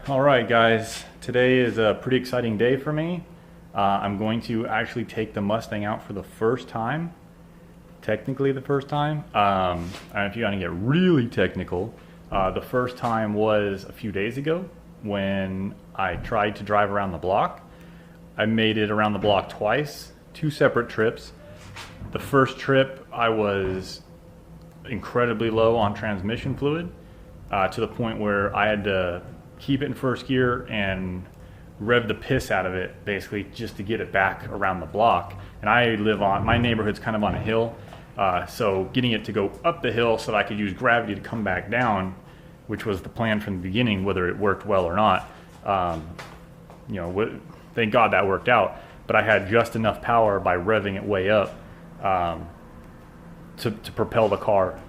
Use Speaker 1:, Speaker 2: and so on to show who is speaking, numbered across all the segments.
Speaker 1: All right, guys, today is a pretty exciting day for me. I'm going to actually take the Mustang out for the first time, technically the first time. And if you want to get really technical, the first time was a few days ago when I tried to drive around the block. I made it around the block twice, two separate trips. The first trip I was incredibly low on transmission fluid to the point where I had to keep it in first gear and rev the piss out of it basically just to get it back around the block. And I live on, my neighborhood's kind of on a hill, so getting it to go up the hill so that I could use gravity to come back down, which was the plan from the beginning, whether it worked well or not, thank God that worked out. But I had just enough power by revving it way up to propel the car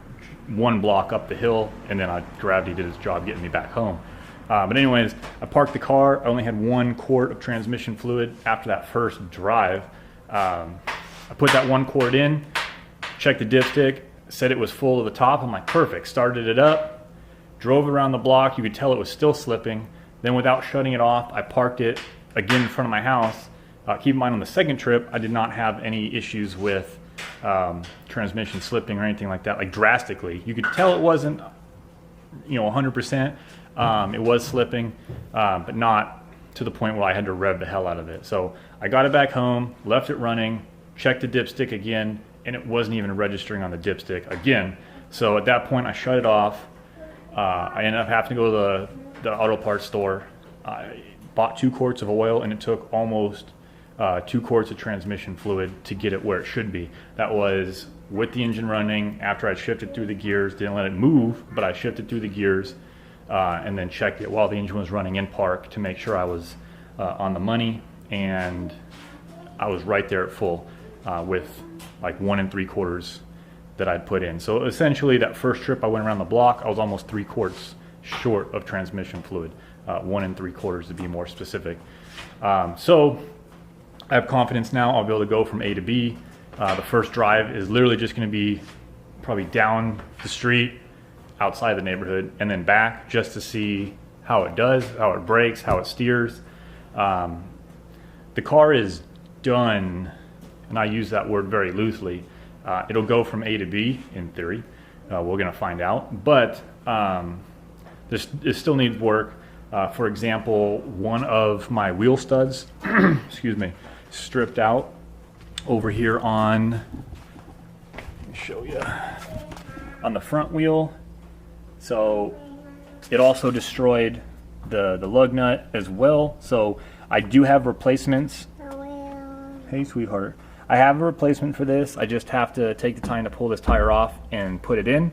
Speaker 1: one block up the hill, and then gravity did its job getting me back home. But anyways, I parked the car. I only had 1 quart of transmission fluid after that first drive. I put that 1 quart in, checked the dipstick, said it was full to the top. I'm like, perfect. Started it up, drove around the block. You could tell it was still slipping. Then without shutting it off, I parked it again in front of my house. Keep in mind, on the second trip, I did not have any issues with transmission slipping or anything like that, like drastically. You could tell it wasn't, 100%. It was slipping, but not to the point where I had to rev the hell out of it. So I got it back home, left it running, checked the dipstick again, and it wasn't even registering on the dipstick again. So at that point, I shut it off. I ended up having to go to the auto parts store. I bought 2 quarts of oil, and it took almost 2 quarts of transmission fluid to get it where it should be. That was with the engine running, after I shifted through the gears, didn't let it move, but I shifted through the gears. And then checked it while the engine was running in park to make sure I was on the money, and I was right there at full with like 1 3/4 that I'd put in. So essentially, that first trip I went around the block, I was almost 3 quarts short of transmission fluid, 1 3/4 to be more specific. So I have confidence now I'll be able to go from A to B. The first drive is literally just going to be probably down the street, outside the neighborhood, and then back just to see how it does, how it brakes, how it steers. The car is done, and I use that word very loosely. It'll go from A to B in theory. We're gonna find out, but it still needs work. For example, one of my wheel studs, excuse me, stripped out over here on, let me show you, on the front wheel. So it also destroyed the lug nut as well. So I do have replacements. Hey, sweetheart. I have a replacement for this. I just have to take the time to pull this tire off and put it in.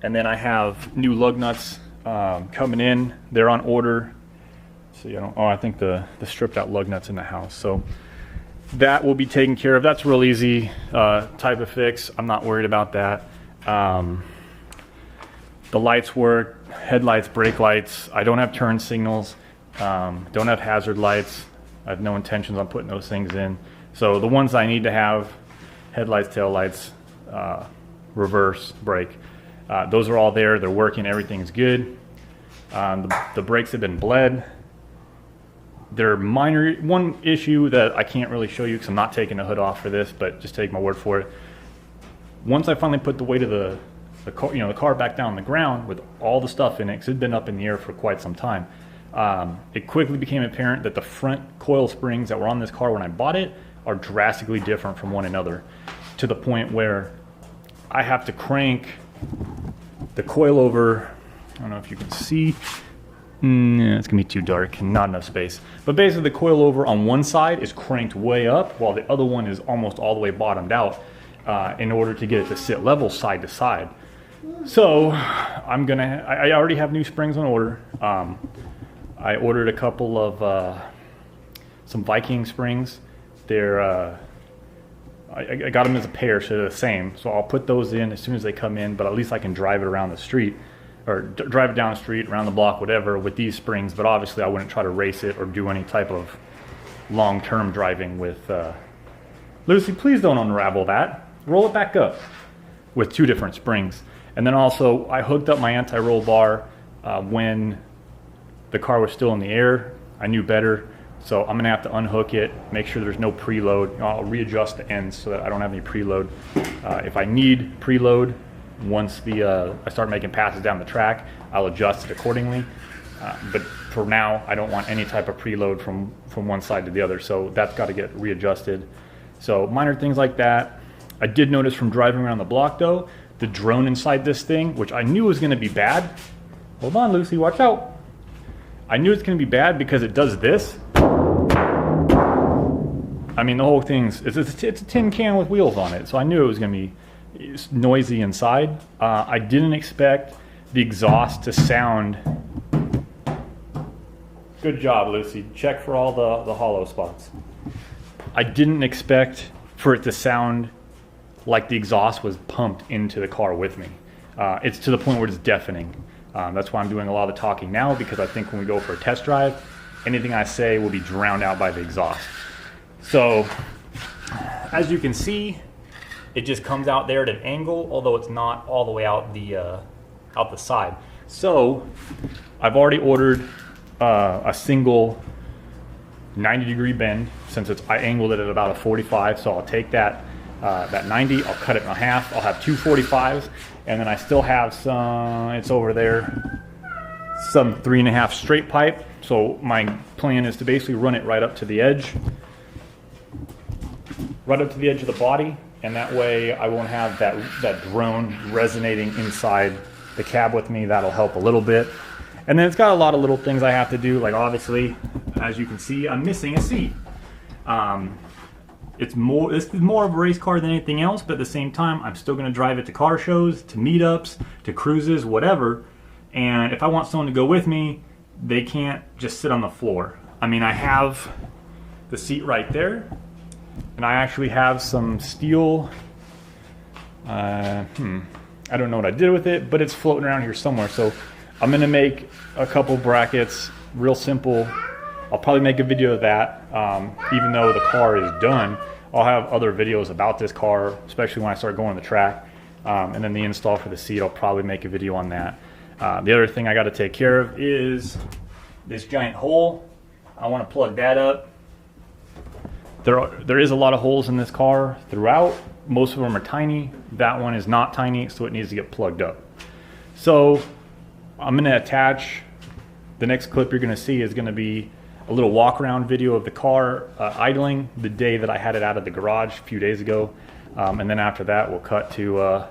Speaker 1: And then I have new lug nuts coming in. They're on order. So I think the stripped out lug nuts in the house. So that will be taken care of. That's real easy type of fix. I'm not worried about that. The lights work, headlights, brake lights. I don't have turn signals, don't have hazard lights. I have no intentions on putting those things in. So the ones I need to have, headlights, tail lights, reverse, brake, those are all there. They're working, everything's good. The brakes have been bled. They're minor. One issue that I can't really show you because I'm not taking the hood off for this, but just take my word for it. Once I finally put the weight of the car back down on the ground with all the stuff in it, because it had been up in the air for quite some time, it quickly became apparent that the front coil springs that were on this car when I bought it are drastically different from one another, to the point where I have to crank the coil over. I don't know if you can see. It's gonna be too dark and not enough space. But basically, the coil over on one side is cranked way up, while the other one is almost all the way bottomed out, in order to get it to sit level side to side. So I already have new springs on order. I ordered a couple of some Viking springs. They're I got them as a pair, so they're the same. So I'll put those in as soon as they come in, but at least I can drive it around the street, or drive it down the street, around the block, whatever, with these springs. But obviously I wouldn't try to race it or do any type of long-term driving with Lucy, please don't unravel that. Roll it back up with 2 different springs. And then also I hooked up my anti-roll bar when the car was still in the air. I knew better. So I'm gonna have to unhook it, make sure there's no preload. I'll readjust the ends so that I don't have any preload. If I need preload, once I start making passes down the track, I'll adjust it accordingly. But for now, I don't want any type of preload from one side to the other. So that's got to get readjusted. So minor things like that. I did notice from driving around the block though, the drone inside this thing, which I knew was gonna be bad. Hold on, Lucy, watch out. I knew it's gonna be bad because it does this. I mean, the whole thing's, it's a tin can with wheels on it, so I knew it was going to be noisy inside. I didn't expect the exhaust to sound... Good job, Lucy. Check for all the hollow spots. I didn't expect for it to sound like the exhaust was pumped into the car with me. It's to the point where it's deafening. That's why I'm doing a lot of the talking now, because I think when we go for a test drive, anything I say will be drowned out by the exhaust. So, as you can see, it just comes out there at an angle, although it's not all the way out the side. So, I've already ordered a single 90-degree bend, since I angled it at about a 45. So I'll take that 90, I'll cut it in half. I'll have two 45s, and then I still have some. It's over there. Some 3.5 straight pipe. So my plan is to basically run it right up to the edge. Right up to the edge of the body, and that way I won't have that drone resonating inside the cab with me. That'll help a little bit. And then it's got a lot of little things I have to do, like obviously, as you can see, I'm missing a seat. This is more of a race car than anything else, but at the same time, I'm still gonna drive it to car shows, to meetups, to cruises, whatever. And if I want someone to go with me, they can't just sit on the floor. I mean, I have the seat right there. And I actually have some steel, I don't know what I did with it, but it's floating around here somewhere. So I'm gonna make a couple brackets, real simple. I'll probably make a video of that. Even though the car is done, I'll have other videos about this car, especially when I start going on the track. And then the install for the seat, I'll probably make a video on that. The other thing I gotta take care of is this giant hole. I wanna plug that up. There is a lot of holes in this car throughout. Most of them are tiny. That one is not tiny, so it needs to get plugged up. So I'm gonna attach, the next clip you're gonna see is gonna be a little walk around video of the car idling the day that I had it out of the garage a few days ago. And then after that, we'll cut to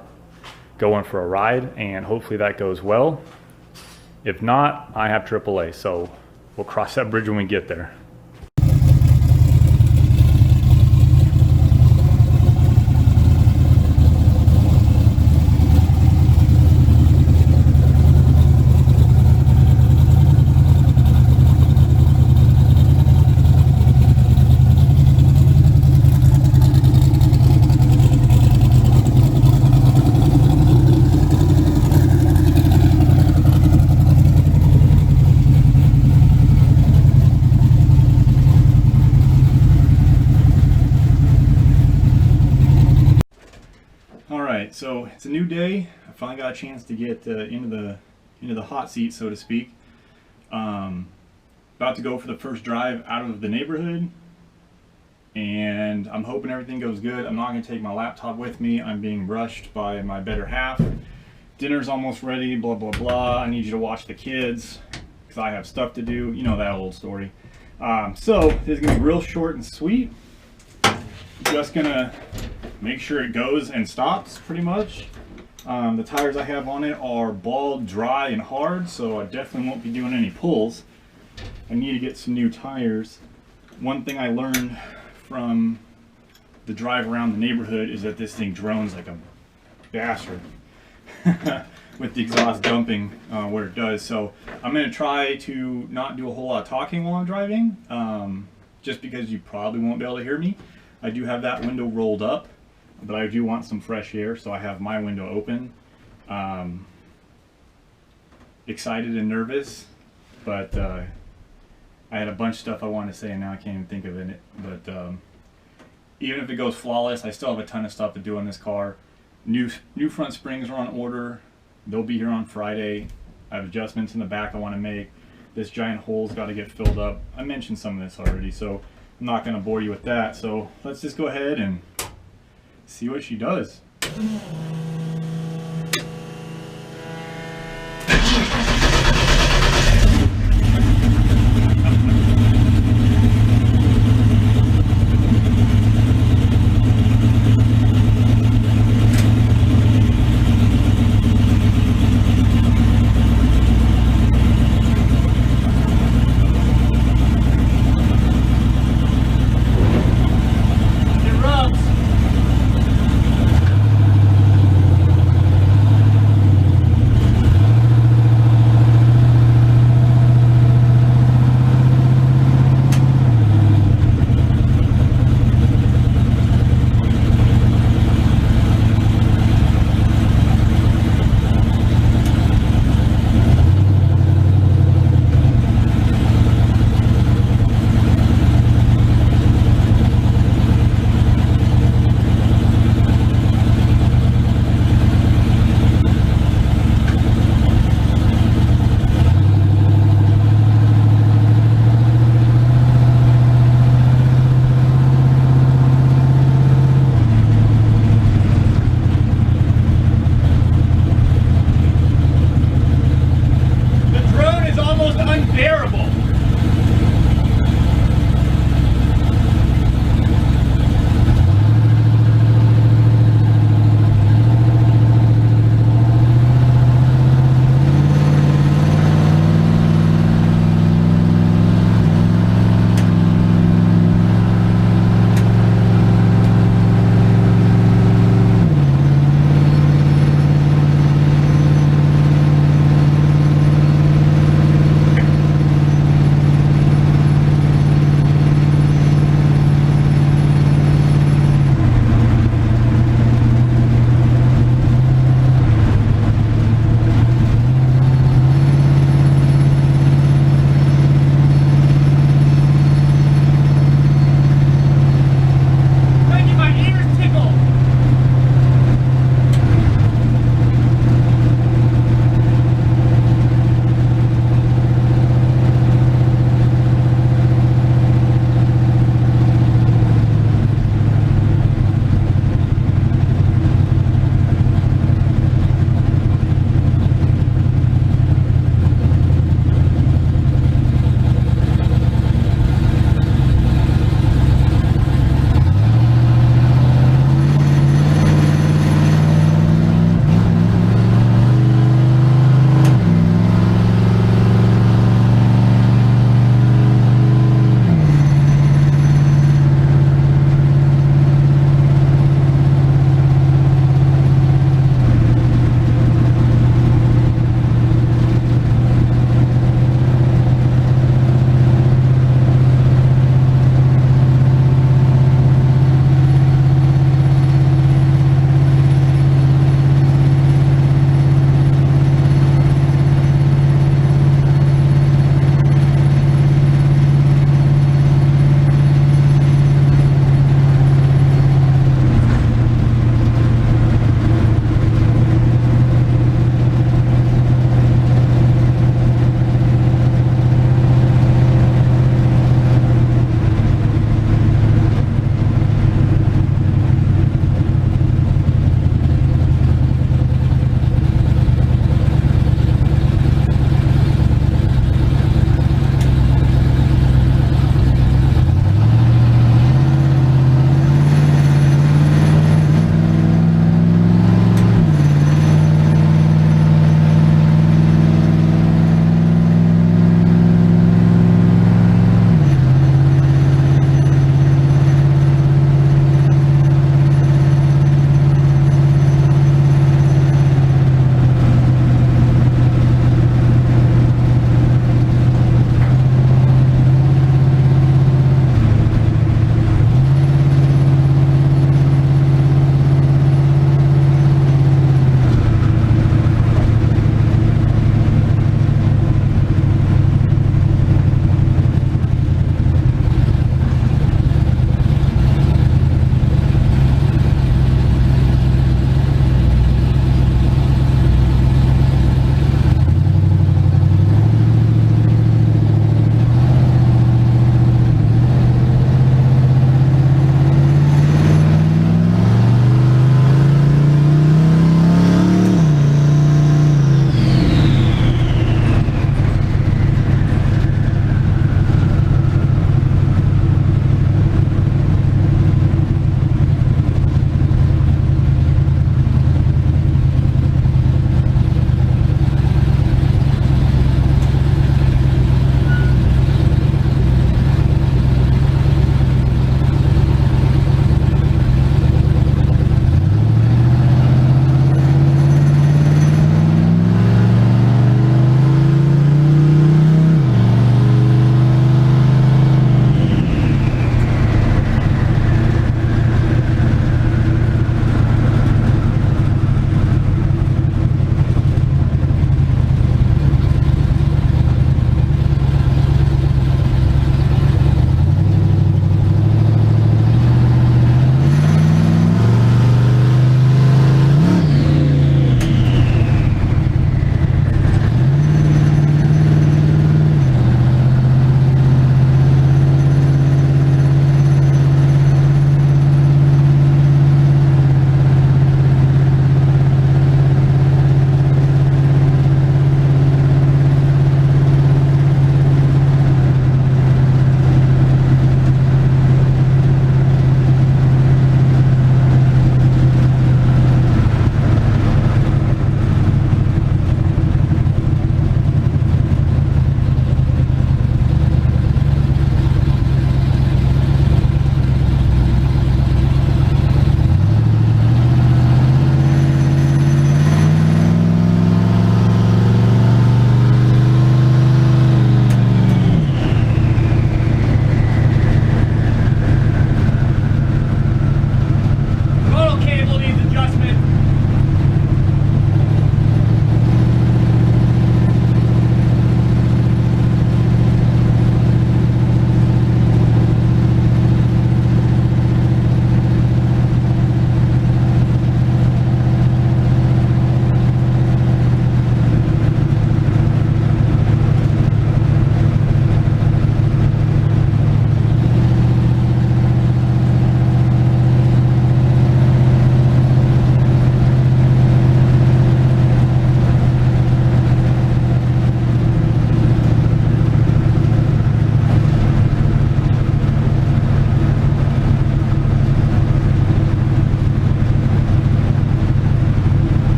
Speaker 1: going for a ride, and hopefully that goes well. If not, I have AAA, so we'll cross that bridge when we get there. So it's a new day. I finally got a chance to get into the hot seat, so to speak. About to go for the first drive out of the neighborhood, and I'm hoping everything goes good. I'm not going to take my laptop with me. I'm being rushed by my better half. Dinner's almost ready, blah blah blah. I need you to watch the kids because I have stuff to do. You know that old story. So this is going to be real short and sweet. Just gonna make sure it goes and stops pretty much. The tires I have on it are bald, dry, and hard, so I definitely won't be doing any pulls. I need to get some new tires. One thing I learned from the drive around the neighborhood is that this thing drones like a bastard with the exhaust dumping where it does. So I'm gonna try to not do a whole lot of talking while I'm driving, just because you probably won't be able to hear me. I do have that window rolled up, but I do want some fresh air, so I have my window open. Excited and nervous, but I had a bunch of stuff I wanted to say and now I can't even think of it. But even if it goes flawless, I still have a ton of stuff to do on this car. New front springs are on order. They'll be here on Friday. I have adjustments in the back I want to make. This giant hole's got to get filled up. I mentioned some of this already, so I'm not going to bore you with that. So let's just go ahead and see what she does.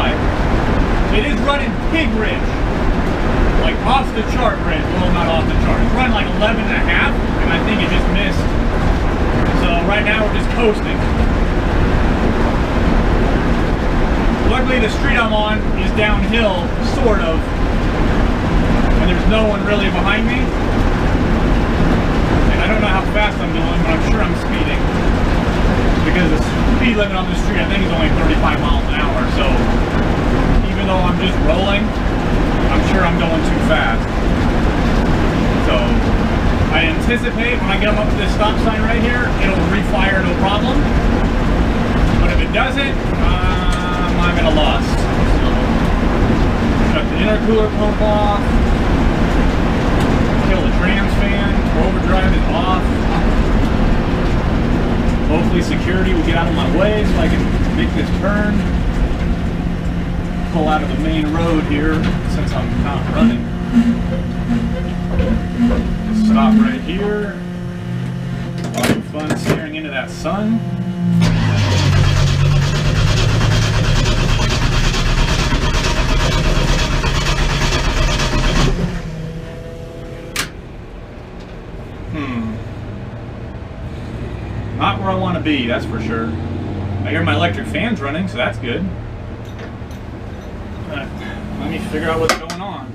Speaker 1: drive. It is running pig rich, like off the chart rich. Well, not off the chart. It's running like 11 and a half, and I think it just missed. So right now we're just coasting. Luckily the street I'm on is downhill, sort of, and there's no one really behind me. And I don't know how fast I'm going, but I'm sure I'm speeding. Because the speed limit on the street I think is only 35 miles an hour, so even though I'm just rolling, I'm sure I'm going too fast. So I anticipate when I get up to this stop sign right here, it'll refire no problem. But if it doesn't, I'm at a loss. So, got the intercooler pump off. Kill the trans fan. Overdrive is off. Hopefully security will get out of my way so I can make this turn. Pull out of the main road here since I'm not running. Stop right here. Having fun staring into that sun. Not where I want to be, that's for sure. I hear my electric fan's running, so that's good. But let me figure out what's going on.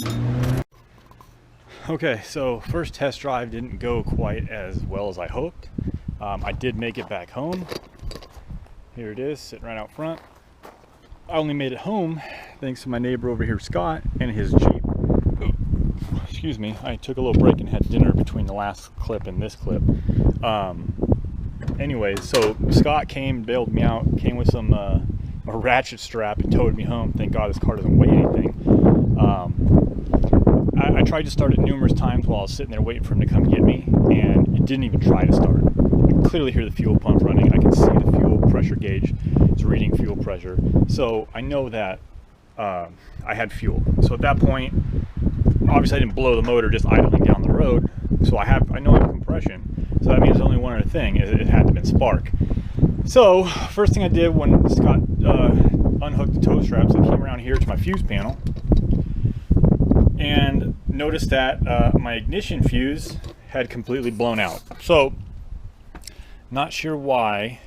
Speaker 1: Okay, so first test drive didn't go quite as well as I hoped. I did make it back home. Here it is, sitting right out front. I only made it home thanks to my neighbor over here, Scott, and his Jeep. Excuse me, I took a little break and had dinner between the last clip and this clip. Anyways, so Scott came, bailed me out, came with some a ratchet strap and towed me home. Thank God his car doesn't weigh anything. I tried to start it numerous times while I was sitting there waiting for him to come get me, and it didn't even try to start. I can clearly hear the fuel pump running. I can see the fuel pressure gauge. It's reading fuel pressure. So I know that I had fuel. So at that point, obviously I didn't blow the motor just idling down the road. So I know I have compression. So that means only one other thing, is it had to have been spark. So first thing I did when Scott unhooked the tow straps, I came around here to my fuse panel and noticed that my ignition fuse had completely blown out. So not sure why,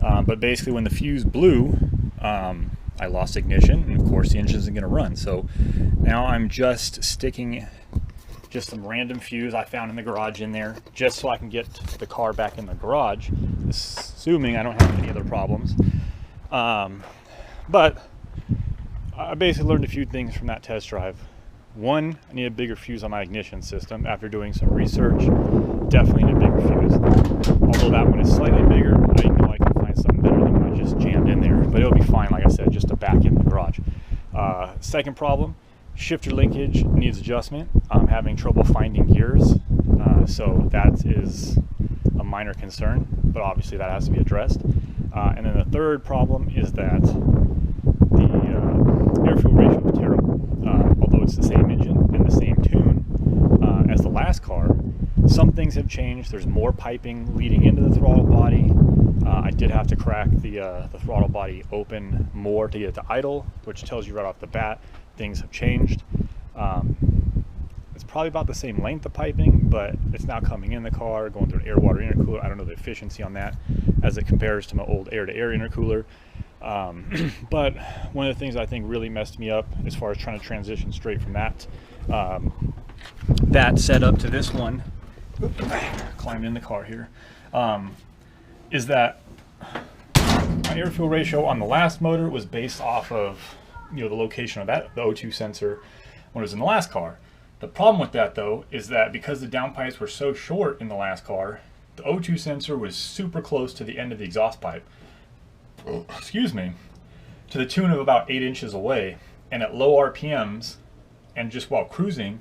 Speaker 1: but basically when the fuse blew, I lost ignition, and of course the engine isn't going to run. So now I'm just sticking just some random fuse I found in the garage in there, just so I can get the car back in the garage, assuming I don't have any other problems. But I basically learned a few things from that test drive. One, I need a bigger fuse on my ignition system. After doing some research, definitely need a bigger fuse. Although that one is slightly bigger, I know I can find something better than what I just jammed in there. But it'll be fine, like I said, just to back in the garage. Second problem, shifter linkage needs adjustment. I'm having trouble finding gears, so that is a minor concern, but obviously that has to be addressed. And then the third problem is that the air-fuel ratio is terrible. Although it's the same engine and the same tune as the last car, some things have changed. There's more piping leading into the throttle body. I did have to crack the throttle body open more to get it to idle, which tells you right off the bat things have changed. It's probably about the same length of piping, but it's now coming in the car, going through an air-water intercooler. I don't know the efficiency on that as it compares to my old air-to-air intercooler. But one of the things I think really messed me up as far as trying to transition straight from that setup to this one, climbing in the car here, is that my air-fuel ratio on the last motor was based off of the location of the O2 sensor when it was in the last car. The problem with that though is that because the downpipes were so short in the last car, the O2 sensor was super close to the end of the exhaust pipe, excuse me, to the tune of about 8 inches away. And at low RPMs and just while cruising,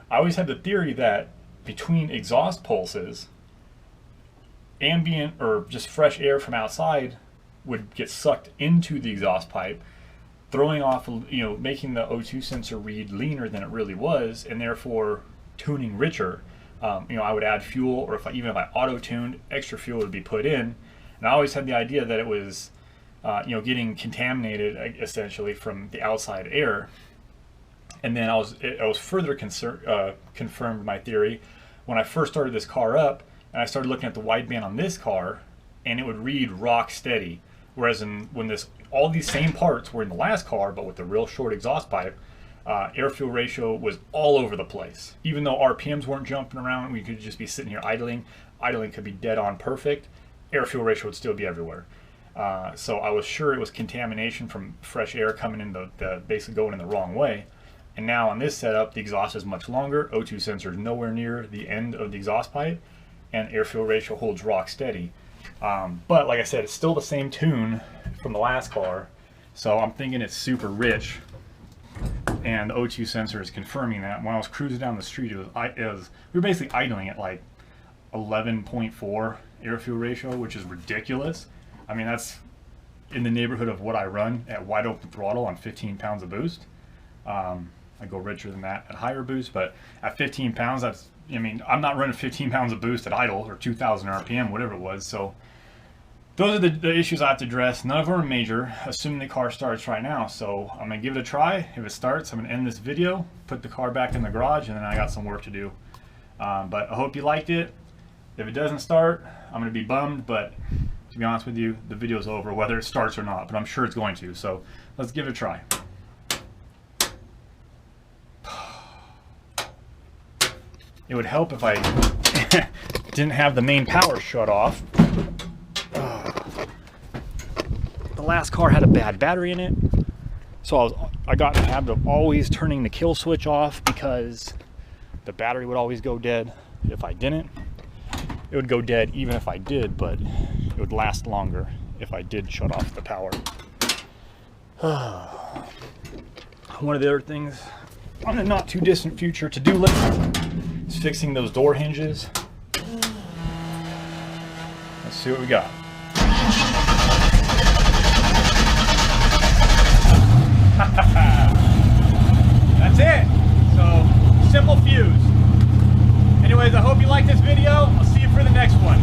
Speaker 1: I always had the theory that between exhaust pulses, ambient or just fresh air from outside would get sucked into the exhaust pipe, throwing off, making the O2 sensor read leaner than it really was, and therefore tuning richer. I would add fuel, or even if I auto-tuned, extra fuel would be put in. And I always had the idea that it was getting contaminated essentially from the outside air. And then I was further confirmed my theory when I first started this car up, and I started looking at the wideband on this car, and it would read rock steady. Whereas when all these same parts were in the last car, but with the real short exhaust pipe, air-fuel ratio was all over the place. Even though RPMs weren't jumping around, we could just be sitting here idling. Idling could be dead on perfect. Air-fuel ratio would still be everywhere. So I was sure it was contamination from fresh air coming in basically going in the wrong way. And now on this setup, the exhaust is much longer. O2 sensor is nowhere near the end of the exhaust pipe, and air-fuel ratio holds rock steady. But like I said, it's still the same tune from the last car, so I'm thinking it's super rich, and the O2 sensor is confirming that. When I was cruising down the street, we were basically idling at like 11.4 air-fuel ratio, which is ridiculous. I mean, that's in the neighborhood of what I run at wide open throttle on 15 pounds of boost. I go richer than that at higher boost, but at 15 pounds, I mean, I'm not running 15 pounds of boost at idle or 2,000 RPM, whatever it was. So those are the issues I have to address. None of them are major, assuming the car starts right now. So I'm gonna give it a try. If it starts, I'm gonna end this video, put the car back in the garage, and then I got some work to do. But I hope you liked it. If it doesn't start, I'm gonna be bummed, but to be honest with you, the video's over, whether it starts or not, but I'm sure it's going to. So let's give it a try. It would help if I didn't have the main power shut off. The last car had a bad battery in it, so I got in the habit of always turning the kill switch off because the battery would always go dead if I didn't. It would go dead even if I did, but it would last longer if I did shut off the power. One of the other things on the not too distant future to-do list is fixing those door hinges. Let's see what we got. That's it. So simple fuse. Anyways, I hope you like this video. I'll see you for the next one.